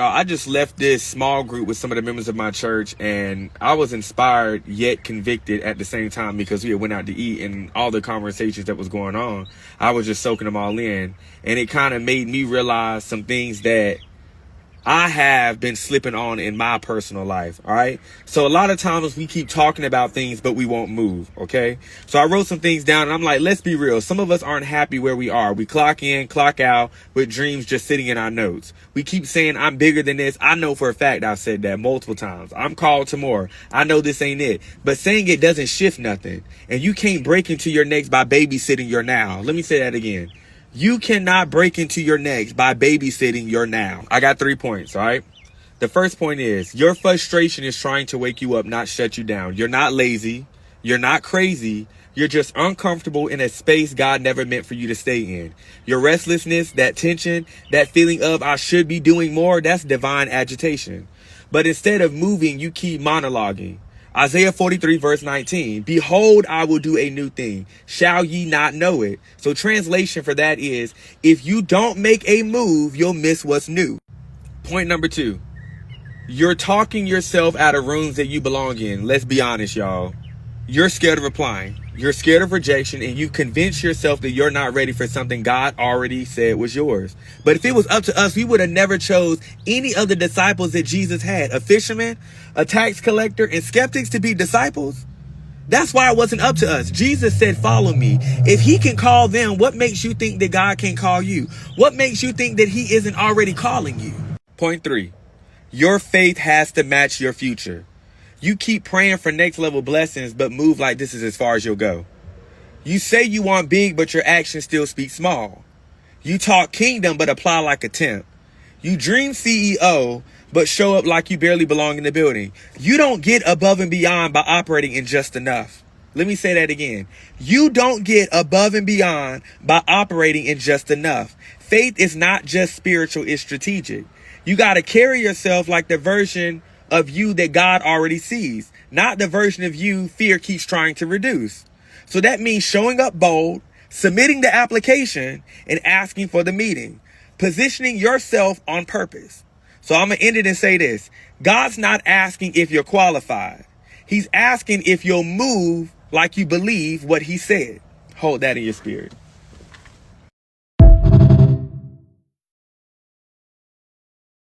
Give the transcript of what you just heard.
I just left this small group with some of the members of my church, and I was inspired yet convicted at the same time because we had went out to eat, and all the conversations that was going on, I was just soaking them all in. And it kind of made me realize some things that I have been slipping on in my personal life. All right. So a lot of times we keep talking about things, but we won't move. OK, so I wrote some things down and I'm like, let's be real. Some of us aren't happy where we are. We clock in, clock out with dreams just sitting in our notes. We keep saying I'm bigger than this. I know for a fact I've said that multiple times. I'm called to more. I know this ain't it. But saying it doesn't shift nothing. And you can't break into your next by babysitting your now. Let me say that again. You cannot break into your next by babysitting your now. I got 3 points, all right? The first point is your frustration is trying to wake you up, not shut you down. You're not lazy. You're not crazy. You're just uncomfortable in a space God never meant for you to stay in. Your restlessness, that tension, that feeling of I should be doing more, that's divine agitation. But instead of moving, you keep monologuing. Isaiah 43 verse 19, behold, I will do a new thing. Shall ye not know it? So translation for that is, if you don't make a move, you'll miss what's new. Point number 2, you're talking yourself out of rooms that you belong in. Let's be honest, y'all. You're scared of applying. You're scared of rejection, and you convince yourself that you're not ready for something God already said was yours. But if it was up to us, we would have never chose any of the disciples that Jesus had, a fisherman, a tax collector, and skeptics to be disciples. That's why it wasn't up to us. Jesus said, follow me. If he can call them, what makes you think that God can't call you? What makes you think that he isn't already calling you? Point 3, your faith has to match your future. You keep praying for next level blessings, but move like this is as far as you'll go. You say you want big, but your actions still speak small. You talk kingdom, but apply like a temp. You dream CEO, but show up like you barely belong in the building. You don't get above and beyond by operating in just enough. Let me say that again. You don't get above and beyond by operating in just enough. Faith is not just spiritual, it's strategic. You got to carry yourself like the version of you that God already sees, not the version of you fear keeps trying to reduce. So that means showing up bold, submitting the application, and asking for the meeting, positioning yourself on purpose. So I'm going to end it and say this. God's not asking if you're qualified. He's asking if you'll move like you believe what he said. Hold that in your spirit.